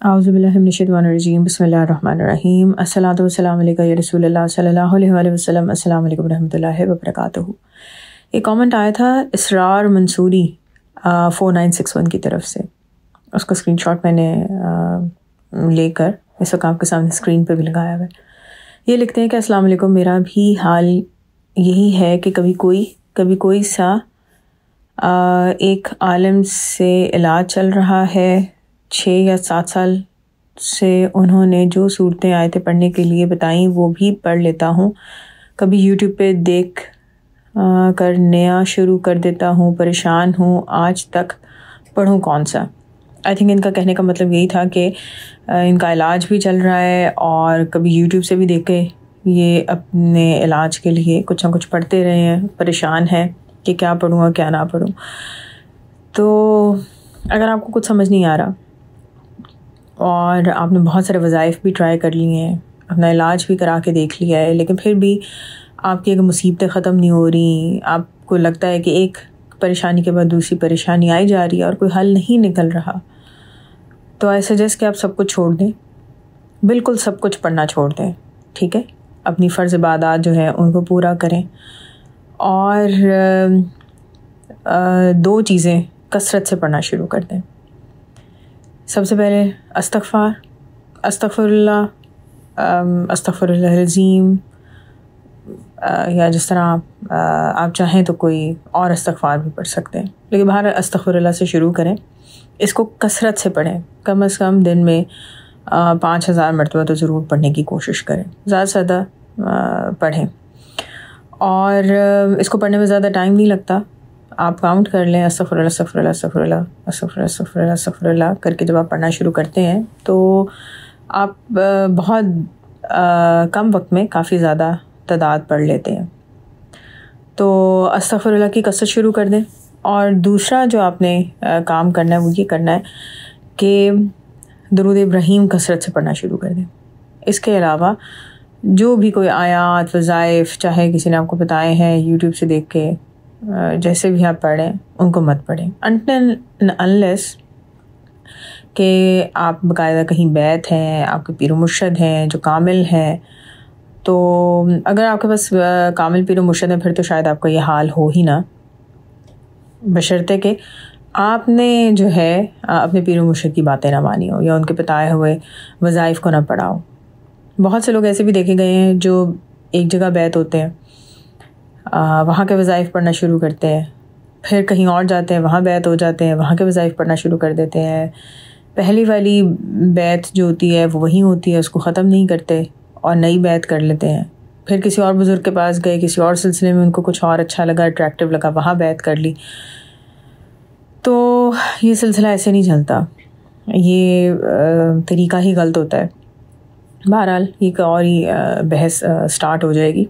اعوذ باللہ من الشیطان الرجیم، بسم اللہ الرحمن الرحیم، الصلاۃ والسلام علیکہ یا رسول اللہ صلی اللہ علیہ وآلہ وسلم۔ السلام علیکم ورحمۃ اللہ وبرکاتہ۔ ایک کامنٹ آیا تھا اسرار منصوری 4961 کی طرف سے، اس کا اسکرین شاٹ میں نے لے کر اس وقت آپ کے سامنے اسکرین پہ بھی لگایا ہوا ہے۔ یہ لکھتے ہیں کہ السلام علیکم، میرا بھی حال یہی ہے کہ کبھی کوئی سا ایک عالم سے علاج چل رہا ہے، 6 یا 7 سال سے انہوں نے جو صورتیں آیتیں پڑھنے کے لیے بتائیں وہ بھی پڑھ لیتا ہوں، کبھی یوٹیوب پہ دیکھ کر نیا شروع کر دیتا ہوں، پریشان ہوں، آج تک پڑھوں کون سا۔ آئی تھنک ان کا کہنے کا مطلب یہی تھا کہ ان کا علاج بھی چل رہا ہے اور کبھی یوٹیوب سے بھی دیکھ کے یہ اپنے علاج کے لیے کچھ نہ کچھ پڑھتے رہے ہیں، پریشان ہیں کہ کیا پڑھوں اور کیا نہ پڑھوں۔ تو اگر آپ کو کچھ سمجھ نہیں آ رہا اور آپ نے بہت سارے وظائف بھی ٹرائی کر لیے ہیں، اپنا علاج بھی کرا کے دیکھ لیا ہے، لیکن پھر بھی آپ کی اگر مصیبتیں ختم نہیں ہو رہی، آپ کو لگتا ہے کہ ایک پریشانی کے بعد دوسری پریشانی آئی جا رہی ہے اور کوئی حل نہیں نکل رہا، تو آئی سجیسٹ کہ آپ سب کچھ چھوڑ دیں، بالکل سب کچھ پڑھنا چھوڑ دیں، ٹھیک ہے؟ اپنی فرض عبادات جو ہیں ان کو پورا کریں اور 2 چیزیں کثرت سے پڑھنا شروع کر دیں۔ سب سے پہلے استغفر اللہ العظیم، یا جس طرح آپ چاہیں تو کوئی اور استغفار بھی پڑھ سکتے ہیں، لیکن باہر استغفر اللہ سے شروع کریں۔ اس کو کثرت سے پڑھیں، کم از کم دن میں 5000 مرتبہ تو ضرور پڑھنے کی کوشش کریں، زیادہ سے زیادہ پڑھیں۔ اور اس کو پڑھنے میں زیادہ ٹائم نہیں لگتا، آپ کاؤنٹ کر لیں، استغفر اللہ استغفر اللہ استغفر اللہ استغفر اللہ استغفر اللہ استغفر اللہ کر کے جب آپ پڑھنا شروع کرتے ہیں تو آپ بہت کم وقت میں کافی زیادہ تعداد پڑھ لیتے ہیں۔ تو استغفر اللہ کی کثرت شروع کر دیں۔ اور دوسرا جو آپ نے کام کرنا ہے وہ یہ کرنا ہے کہ درود ابراہیم کثرت سے پڑھنا شروع کر دیں۔ اس کے علاوہ جو بھی کوئی آیات وظائف چاہے کسی نے آپ کو بتائے ہیں یوٹیوب سے دیکھ کے، جیسے بھی آپ پڑھیں ان کو مت پڑھیں until unless کہ آپ باقاعدہ کہیں بیت ہیں، آپ کے پیر و مرشد ہیں جو کامل ہیں۔ تو اگر آپ کے پاس کامل پیر و مرشد ہیں پھر تو شاید آپ کا یہ حال ہو ہی نہ، بشرطے کہ آپ نے جو ہے اپنے پیر و مرشد کی باتیں نہ مانی ہو یا ان کے بتائے ہوئے وظائف کو نہ پڑھا ہو۔ بہت سے لوگ ایسے بھی دیکھے گئے ہیں جو ایک جگہ بیت ہوتے ہیں، وہاں کے وظائف پڑھنا شروع کرتے ہیں، پھر کہیں اور جاتے ہیں وہاں بیت ہو جاتے ہیں، وہاں کے وظائف پڑھنا شروع کر دیتے ہیں۔ پہلی والی بیت جو ہوتی ہے وہ وہیں ہوتی ہے، اس کو ختم نہیں کرتے اور نئی بیت کر لیتے ہیں، پھر کسی اور بزرگ کے پاس گئے، کسی اور سلسلے میں ان کو کچھ اور اچھا لگا، اٹریکٹیو لگا، وہاں بیت کر لی۔ تو یہ سلسلہ ایسے نہیں چلتا، یہ طریقہ ہی غلط ہوتا ہے۔ بہرحال یہ ایک اور ہی بحث سٹارٹ ہو جائے گی۔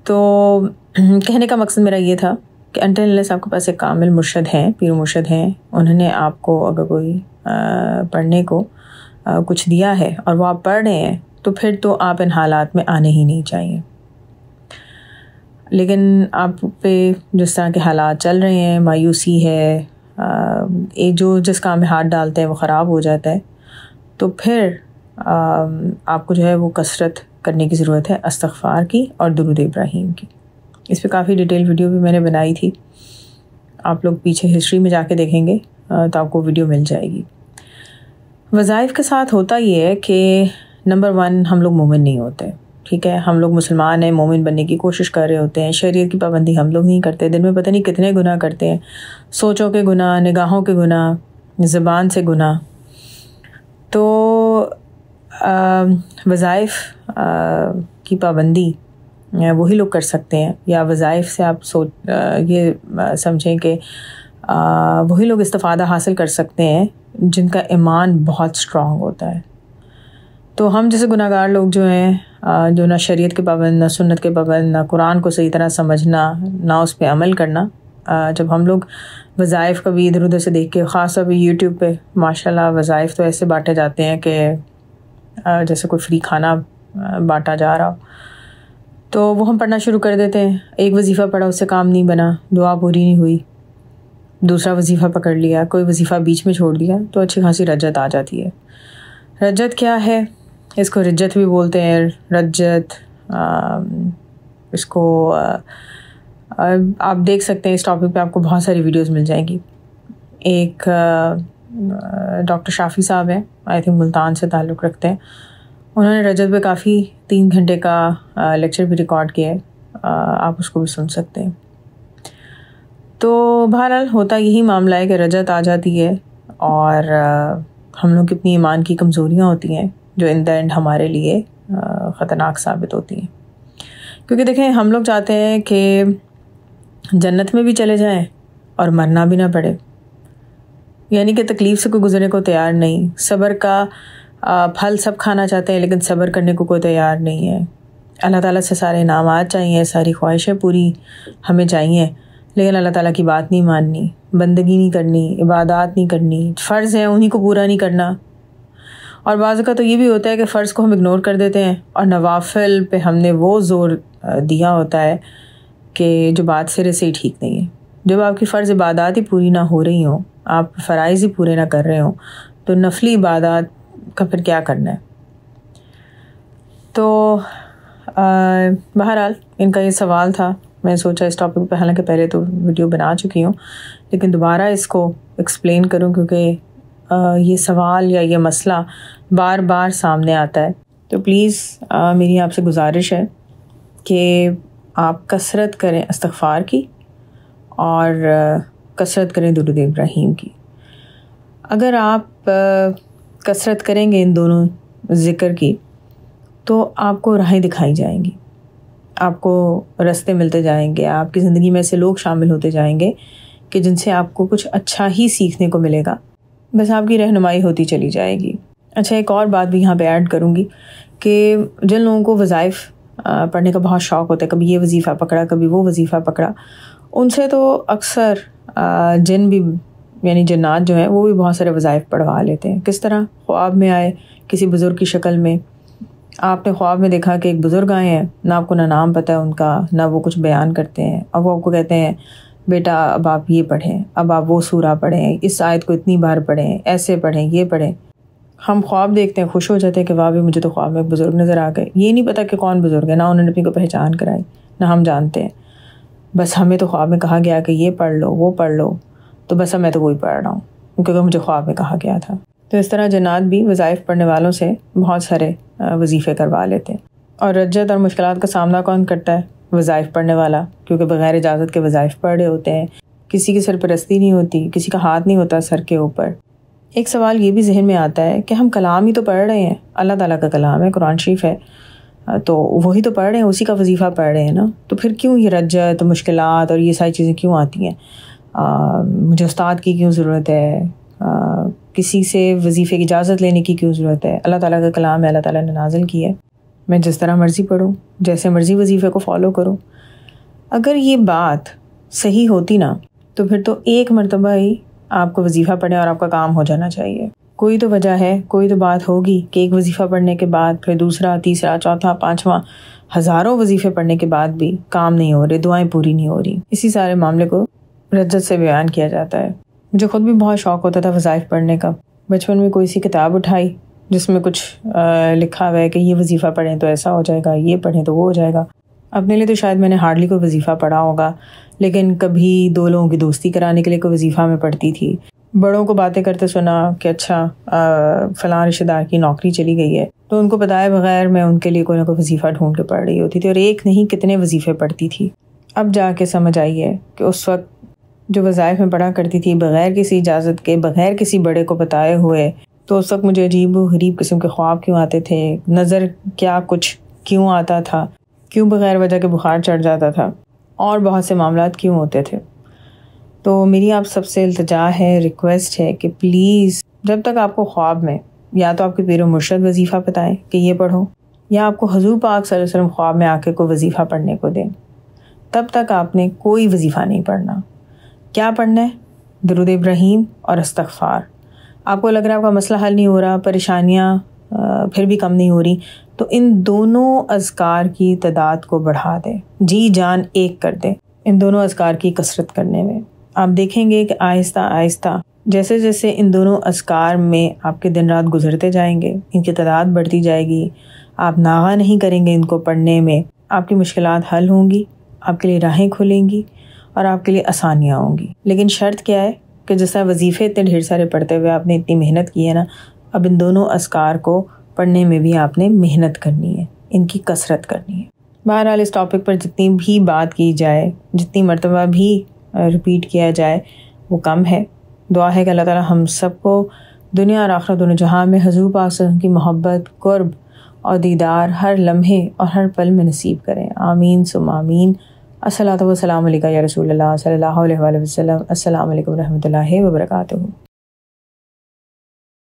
تو کہنے کا مقصد میرا یہ تھا کہ until unless آپ کے پاس ایک کامل مرشد ہیں، پیر مرشد ہیں، انہوں نے آپ کو اگر کوئی پڑھنے کو کچھ دیا ہے اور وہ آپ پڑھ رہے ہیں تو پھر تو آپ ان حالات میں آنے ہی نہیں چاہیے۔ لیکن آپ پہ جس طرح کے حالات چل رہے ہیں، مایوسی ہے، جو جس کام میں ہاتھ ڈالتے ہیں وہ خراب ہو جاتا ہے، تو پھر آپ کو جو ہے وہ کثرت کرنے کی ضرورت ہے استغفار کی اور درود ابراہیم کی۔ اس پہ کافی ڈیٹیل ویڈیو بھی میں نے بنائی تھی، آپ لوگ پیچھے ہسٹری میں جا کے دیکھیں گے تو آپ کو ویڈیو مل جائے گی۔ وظائف کے ساتھ ہوتا یہ ہے کہ نمبر 1 ہم لوگ مومن نہیں ہوتے، ٹھیک ہے؟ ہم لوگ مسلمان ہیں، مومن بننے کی کوشش کر رہے ہوتے ہیں، شریعت کی پابندی ہم لوگ نہیں کرتے، دن میں پتہ نہیں کتنے گناہ کرتے ہیں، سوچوں کے گناہ، نگاہوں کے گناہ، زبان سے گناہ۔ تو وظائف کی پابندی وہی لوگ کر سکتے ہیں، یا وظائف سے آپ یہ سمجھیں کہ وہی لوگ استفادہ حاصل کر سکتے ہیں جن کا ایمان بہت اسٹرانگ ہوتا ہے۔ تو ہم جیسے گناہ گار لوگ جو ہیں، جو نہ شریعت کے پابند، نہ سنت کے پابند، نہ قرآن کو صحیح طرح سمجھنا، نہ اس پہ عمل کرنا، جب ہم لوگ وظائف کبھی ادھر ادھر سے دیکھ کے، خاص طور پہ یوٹیوب پہ ماشاءاللہ وظائف تو ایسے بانٹے جاتے ہیں کہ جیسے کوئی فری کھانا بانٹا جا رہا ہو، تو وہ ہم پڑھنا شروع کر دیتے ہیں۔ ایک وظیفہ پڑھا، اس سے کام نہیں بنا، دعا پوری نہیں ہوئی، دوسرا وظیفہ پکڑ لیا, کوئی وظیفہ بیچ میں چھوڑ دیا, تو اچھی خاصی رجت آ جاتی ہے. رجت کیا ہے؟ اس کو رجت بھی بولتے ہیں. رجت اس کو آپ دیکھ سکتے ہیں, اس ٹاپک پہ آپ کو بہت ساری ویڈیوز مل جائیں گی. ایک ڈاکٹر شافی صاحب ہیں, آئی تھنک ملتان سے تعلق رکھتے ہیں, انہوں نے رجت پہ کافی 3 گھنٹے کا لیکچر بھی ریکارڈ کیا ہے, آپ اس کو بھی سن سکتے ہیں. تو بہرحال ہوتا یہی معاملہ ہے کہ رجت آ جاتی ہے اور ہم لوگ کی اپنی ایمان کی کمزوریاں ہوتی ہیں جو ان دا اینڈ ہمارے لیے خطرناک ثابت ہوتی ہیں. کیونکہ دیکھیں, ہم لوگ چاہتے ہیں کہ جنت میں بھی چلے جائیں اور مرنا بھی نہ پڑے, یعنی کہ تکلیف سے کوئی گزرنے کو تیار نہیں. صبر کا پھل سب کھانا چاہتے ہیں لیکن صبر کرنے کو کوئی تیار نہیں ہے. اللہ تعالیٰ سے سارے انعامات چاہیے, ساری خواہشیں پوری ہمیں چاہیے, لیکن اللہ تعالیٰ کی بات نہیں ماننی, بندگی نہیں کرنی, عبادات نہیں کرنی, فرض ہیں انہیں کو پورا نہیں کرنا. اور بعض کا تو یہ بھی ہوتا ہے کہ فرض کو ہم اگنور کر دیتے ہیں اور نوافل پہ ہم نے وہ زور دیا ہوتا ہے کہ جو بات سرے سے ہی ٹھیک نہیں ہے. جب آپ کی فرض عبادات ہی پوری نہ ہو رہی ہوں, آپ فرائض ہی پورے نہ کر رہے ہوں, تو نفلی عبادات کا پھر کیا کرنا ہے؟ تو بہرحال ان کا یہ سوال تھا. میں سوچا اس ٹاپک پہ, حالانکہ پہلے تو ویڈیو بنا چکی ہوں, لیکن دوبارہ اس کو ایکسپلین کروں کیونکہ یہ سوال یا یہ مسئلہ بار بار سامنے آتا ہے. تو پلیز میری آپ سے گزارش ہے کہ آپ کثرت کریں استغفار کی اور کثرت کریں درود ابراہیم کی. اگر آپ کثرت کریں گے ان دونوں ذکر کی تو آپ کو راہیں دکھائی جائیں گی, آپ کو راستے ملتے جائیں گے, آپ کی زندگی میں ایسے لوگ شامل ہوتے جائیں گے کہ جن سے آپ کو کچھ اچھا ہی سیکھنے کو ملے گا, بس آپ کی رہنمائی ہوتی چلی جائے گی. اچھا, ایک اور بات بھی یہاں پہ ایڈ کروں گی کہ جن لوگوں کو وظائف پڑھنے کا بہت شوق ہوتا ہے, کبھی یہ وظیفہ پکڑا کبھی وہ وظیفہ پکڑا, ان سے تو اکثر جن بھی یعنی جنات جو ہیں وہ بھی بہت سارے وظائف پڑھوا لیتے ہیں. کس طرح؟ خواب میں آئے کسی بزرگ کی شکل میں, آپ نے خواب میں دیکھا کہ ایک بزرگ آئے ہیں, نہ آپ کو نہ نام پتہ ہے ان کا, نہ وہ کچھ بیان کرتے ہیں, اب وہ آپ کو کہتے ہیں بیٹا اب آپ یہ پڑھیں, اب آپ وہ سورہ پڑھیں, اس آیت کو اتنی بار پڑھیں, ایسے پڑھیں, یہ پڑھیں. ہم خواب دیکھتے ہیں, خوش ہو جاتے ہیں کہ واہ بھی مجھے تو خواب میں ایک بزرگ نظر آ گئے. یہ نہیں پتہ کہ کون بزرگ ہے, نہ انہوں نے اپنی کو پہچان کرائی, نہ ہم جانتے ہیں. بس ہمیں تو خواب میں کہا گیا کہ یہ پڑھ لو وہ پڑھ لو, تو بس اب میں تو وہی پڑھ رہا ہوں کیونکہ مجھے خواب میں کہا گیا تھا. تو اس طرح جنات بھی وظائف پڑھنے والوں سے بہت سارے وظیفے کروا لیتے ہیں. اور رجت اور مشکلات کا سامنا کون کرتا ہے؟ وظائف پڑھنے والا, کیونکہ بغیر اجازت کے وظائف پڑھ رہے ہوتے ہیں, کسی کی سرپرستی نہیں ہوتی, کسی کا ہاتھ نہیں ہوتا سر کے اوپر. ایک سوال یہ بھی ذہن میں آتا ہے کہ ہم کلام ہی تو پڑھ رہے ہیں, اللہ تعالیٰ کا کلام ہے, قرآن شریف ہے, تو وہی تو پڑھ رہے ہیں, اسی کا وظیفہ پڑھ رہے ہیں نا, تو پھر کیوں یہ رجت مشکلات اور یہ ساری چیزیں کیوں آتی ہیں؟ مجھے استاد کی کیوں ضرورت ہے؟ کسی سے وظیفے کی اجازت لینے کی کیوں ضرورت ہے؟ اللہ تعالیٰ کا کلام ہے, اللہ تعالیٰ نے نازل کیا ہے, میں جس طرح مرضی پڑھوں, جیسے مرضی وظیفے کو فالو کروں. اگر یہ بات صحیح ہوتی نا تو پھر تو ایک مرتبہ ہی آپ کو وظیفہ پڑھیں اور آپ کا کام ہو جانا چاہیے. کوئی تو وجہ ہے, کوئی تو بات ہوگی کہ ایک وظیفہ پڑھنے کے بعد پھر دوسرا, تیسرا, چوتھا, پانچواں, ہزاروں وظیفے پڑھنے کے بعد بھی کام نہیں ہو رہے, دعائیں پوری نہیں ہو رہی. اسی سارے معاملے کو رجت سے بیان کیا جاتا ہے. مجھے خود بھی بہت شوق ہوتا تھا وظائف پڑھنے کا. بچپن میں کوئی سی کتاب اٹھائی جس میں کچھ لکھا ہوا ہے کہ یہ وظیفہ پڑھیں تو ایسا ہو جائے گا, یہ پڑھیں تو وہ ہو جائے گا. اپنے لیے تو شاید میں نے ہارڈلی کوئی وظیفہ پڑھا ہوگا, لیکن کبھی 2 لوگوں کی دوستی کرانے کے لیے کوئی وظیفہ میں پڑھتی تھی. بڑوں کو باتیں کرتے سنا کہ اچھا فلاں رشتہ دار کی نوکری چلی گئی ہے, تو ان کو بتائے بغیر میں ان کے لیے کوئی نہ کوئی وظیفہ ڈھونڈ کے پڑھ رہی ہوتی تھی, اور ایک نہیں کتنے وظیفے پڑھتی تھی. اب جا کے سمجھ آئی ہے کہ اس وقت جو وظائف میں پڑھا کرتی تھی بغیر کسی اجازت کے, بغیر کسی بڑے کو بتائے ہوئے, تو اس وقت مجھے عجیب و غریب قسم کے خواب کیوں آتے تھے, نظر کیا کچھ کیوں آتا تھا, کیوں بغیر وجہ کے بخار چڑھ جاتا تھا, اور بہت سے معاملات کیوں ہوتے تھے. تو میری آپ سب سے التجا ہے, ریکویسٹ ہے کہ پلیز جب تک آپ کو خواب میں یا تو آپ کے پیر و مرشد وظیفہ بتائیں کہ یہ پڑھو, یا آپ کو حضور پاک صلی اللہ علیہ وسلم خواب میں آ کے کوئی وظیفہ پڑھنے کو دیں, تب تک آپ نے کوئی وظیفہ نہیں پڑھنا. کیا پڑھنا ہے؟ درود ابراہیم اور استغفار. آپ کو لگ رہا ہے آپ کا مسئلہ حل نہیں ہو رہا, پریشانیاں پھر بھی کم نہیں ہو رہی, تو ان دونوں اذکار کی تعداد کو بڑھا دیں, جی جان ایک کر دیں ان دونوں اذکار کی کثرت کرنے میں. آپ دیکھیں گے کہ آہستہ آہستہ جیسے جیسے ان دونوں اذکار میں آپ کے دن رات گزرتے جائیں گے، ان کی تعداد بڑھتی جائے گی، آپ ناغہ نہیں کریں گے ان کو پڑھنے میں، آپ کی مشکلات حل ہوں گی، آپ کے لیے راہیں کھلیں گی اور آپ کے لیے آسانیاں ہوں گی۔ لیکن شرط کیا ہے کہ جیسا وظیفے اتنے ڈھیر سارے پڑھتے ہوئے آپ نے اتنی محنت کی ہے نا، اب ان دونوں اذکار کو پڑھنے میں بھی آپ نے محنت کرنی ہے، ان کی کثرت کرنی ہے۔ بہرحال اس ٹاپک پر جتنی بھی بات کی جائے، جتنی مرتبہ بھی ریپیٹ کیا جائے وہ کم ہے۔ دعا ہے کہ اللہ تعالی ہم سب کو دنیا اور آخرت دونوں جہاں میں حضور پاک صلی اللہ علیہ وسلم کی محبت، قرب اور دیدار ہر لمحے اور ہر پل میں نصیب کریں، آمین ثم آمین۔ الصلاۃ والسلام علیکہ یا رسول اللہ صلی اللہ علیہ وآلہ وسلم۔ السلام علیکم ورحمۃ اللہ وبرکاتہ۔